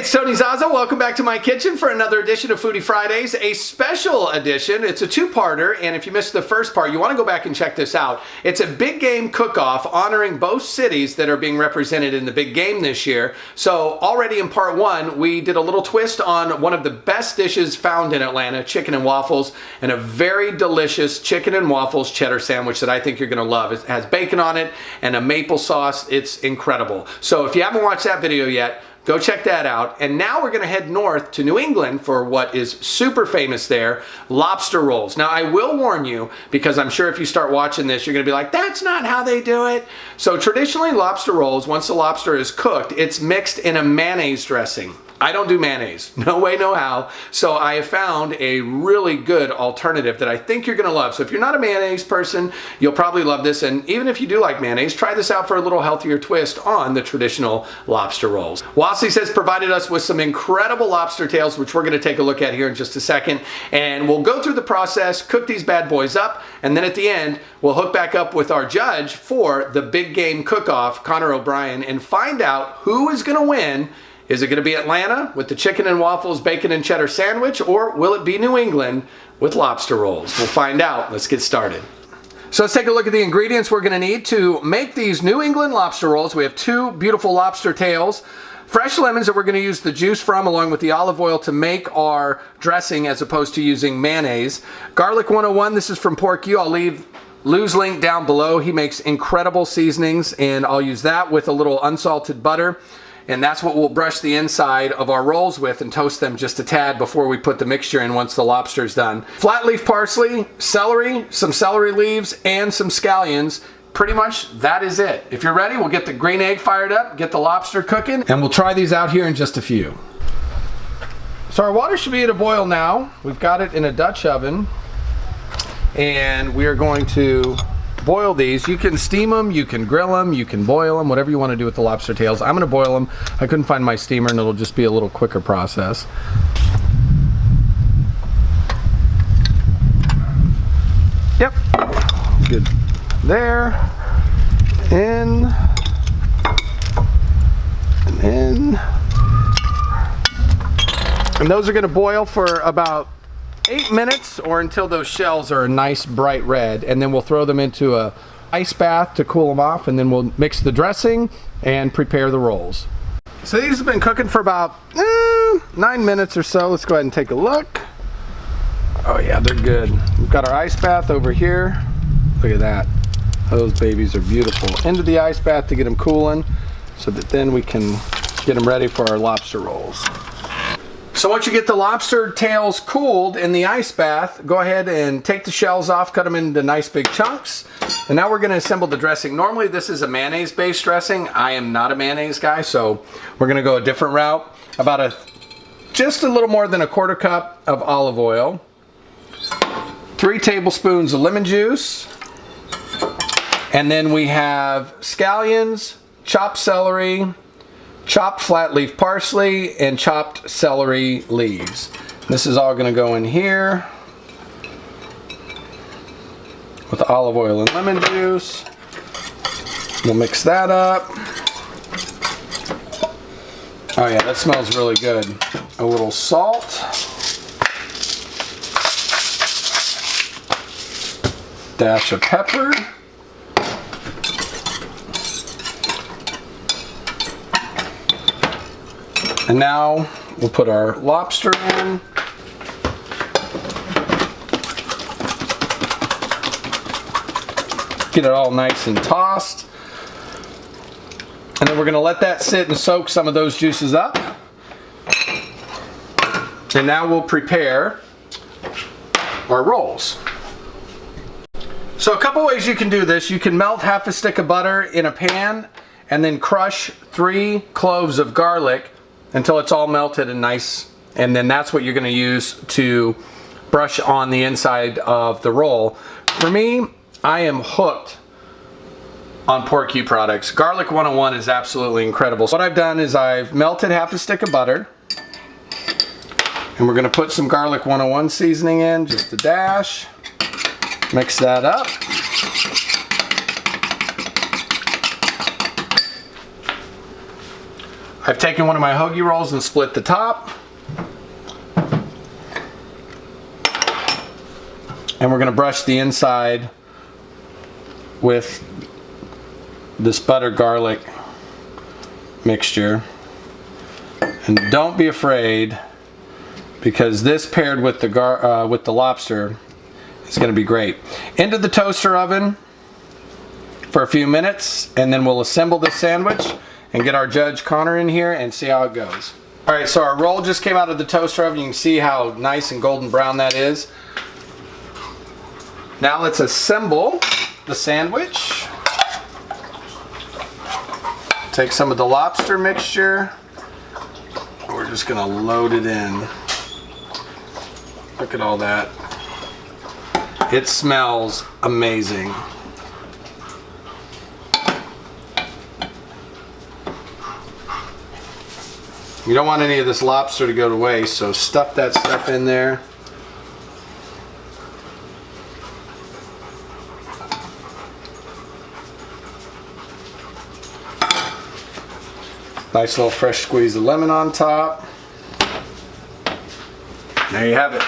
It's Tony Zazza. Welcome back to my kitchen for another edition of Foodie Fridays, a special edition. It's a two-parter, and if you missed the first part, you want to go back and check this out. It's a big game cook-off honoring both cities that are being represented in the big game this year. So already in part one, we did a little twist on one of the best dishes found in Atlanta, chicken and waffles, and a very delicious chicken and waffles cheddar sandwich that I think you're going to love. It has bacon on it and a maple sauce. It's incredible. So if you haven't watched that video yet, go check that out. And now we're going to head north to New England for what is super famous there, lobster rolls. Now I will warn you, because I'm sure if you start watching this, you're going to be like, that's not how they do it. So traditionally lobster rolls, once the lobster is cooked, it's mixed in a mayonnaise dressing. I don't do mayonnaise. No way, no how. So I have found a really good alternative that I think you're going to love. So if you're not a mayonnaise person, you'll probably love this. And even if you do like mayonnaise, try this out for a little healthier twist on the traditional lobster rolls. Waffles has provided us with some incredible lobster tails, which we're going to take a look at here in just a second. And we'll go through the process, cook these bad boys up, and then at the end, we'll hook back up with our judge for the big game cook-off, Connor O'Brien, and find out who is going to win. Is it going to be Atlanta with the chicken and waffles, bacon and cheddar sandwich, or will it be New England with lobster rolls? We'll find out. Let's get started. So let's take a look at the ingredients we're going to need to make these New England lobster rolls. We have two beautiful lobster tails, fresh lemons that we're going to use the juice from, along with the olive oil to make our dressing as opposed to using mayonnaise. Garlic 101, this is from Pork U. I'll leave Lou's link down below. He makes incredible seasonings, and I'll use that with a little unsalted butter. And that's what we'll brush the inside of our rolls with and toast them just a tad before we put the mixture in once the lobster's done. Flat leaf parsley, celery, some celery leaves, and some scallions. Pretty much that is it. If you're ready, we'll get the green egg fired up, get the lobster cooking, and we'll try these out here in just a few. So our water should be at a boil now. We've got it in a Dutch oven, and we are going to boil these. You can steam them, you can grill them, you can boil them, whatever you want to do with the lobster tails. I'm going to boil them. I couldn't find my steamer, and it'll just be a little quicker process. Yep, good. There, in, and in. And those are going to boil for about 8 minutes, or until those shells are a nice bright red, and then we'll throw them into a ice bath to cool them off, and then we'll mix the dressing and prepare the rolls. So these have been cooking for about 9 minutes or so. Let's go ahead and take a look. Oh yeah, they're good. We've got our ice bath over here. Look at that. Those babies are beautiful. Into the ice bath to get them cooling, so that then we can get them ready for our lobster rolls. So once you get the lobster tails cooled in the ice bath, go ahead and take the shells off, cut them into nice big chunks. And now we're going to assemble the dressing. Normally this is a mayonnaise-based dressing. I am not a mayonnaise guy, so we're going to go a different route. Just a little more than a quarter cup of olive oil, 3 tablespoons of lemon juice, and then we have scallions, chopped celery, chopped flat leaf parsley, and chopped celery leaves. This is all going to go in here with the olive oil and lemon juice. We'll mix that up. Oh yeah, that smells really good. A little salt. Dash of pepper. And now we'll put our lobster in. Get it all nice and tossed. And then we're going to let that sit and soak some of those juices up. And now we'll prepare our rolls. So a couple ways you can do this. You can melt half a stick of butter in a pan and then crush 3 cloves of garlic until it's all melted and nice, and then that's what you're going to use to brush on the inside of the roll. For me, I am hooked on Pork U products. Garlic 101 is absolutely incredible. So what I've done is I've melted half a stick of butter, and we're going to put some Garlic 101 seasoning in, just a dash. Mix that up. I've taken one of my hoagie rolls and split the top. And we're going to brush the inside with this butter garlic mixture. And don't be afraid, because this paired with the lobster is going to be great. Into the toaster oven for a few minutes, and then we'll assemble this sandwich and get our judge Connor in here and see how it goes. All right, so our roll just came out of the toaster oven. You can see how nice and golden brown that is. Now let's assemble the sandwich. Take some of the lobster mixture. We're just gonna load it in. Look at all that. It smells amazing. You don't want any of this lobster to go to waste, so stuff that stuff in there. Nice little fresh squeeze of lemon on top. There you have it.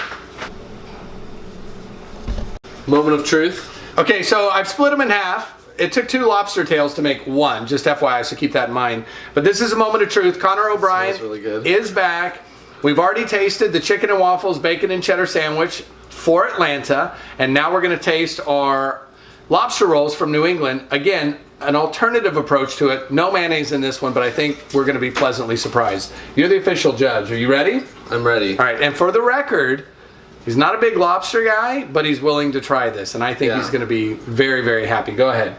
Moment of truth. Okay, so I've split them in half. It took 2 lobster tails to make 1, just FYI, so keep that in mind. But this is a moment of truth. Connor O'Brien really good. is back. We've already tasted the chicken and waffles, bacon and cheddar sandwich for Atlanta, and now we're going to taste our lobster rolls from New England. Again, an alternative approach to it. No mayonnaise in this one, but I think we're going to be pleasantly surprised. You're the official judge. Are you ready? I'm ready. All right, and for the record, he's not a big lobster guy, but he's willing to try this, and I think he's going to be very, very happy. Go ahead.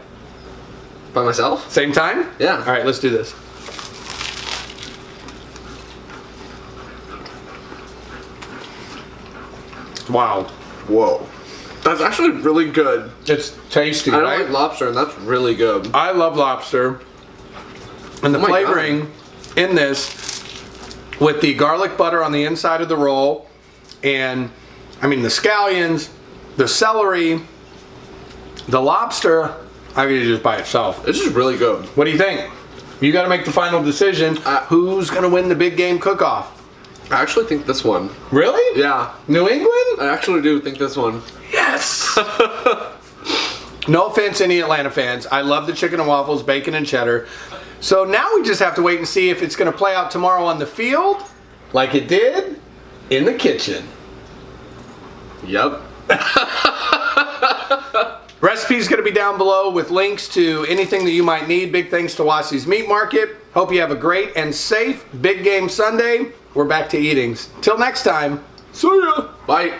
By myself? Same time? Yeah. All right, let's do this. Wow. Whoa. That's actually really good. It's tasty, I don't right? like lobster, and that's really good. I love lobster. And the flavoring in this, with the garlic butter on the inside of the roll, and I mean the scallions, the celery, the lobster, I could eat it just by itself. It's just really good. What do you think? You got to make the final decision. Who's going to win the big game cook-off? I actually think this one. Really? Yeah. New England? I actually do think this one. Yes! No offense, any Atlanta fans. I love the chicken and waffles, bacon and cheddar. So now we just have to wait and see if it's going to play out tomorrow on the field, like it did in the kitchen. Yep. Recipe's going to be down below with links to anything that you might need. Big thanks to Wassie's Meat Market. Hope you have a great and safe Big Game Sunday. We're back to eatings. Till next time, see ya. Bye.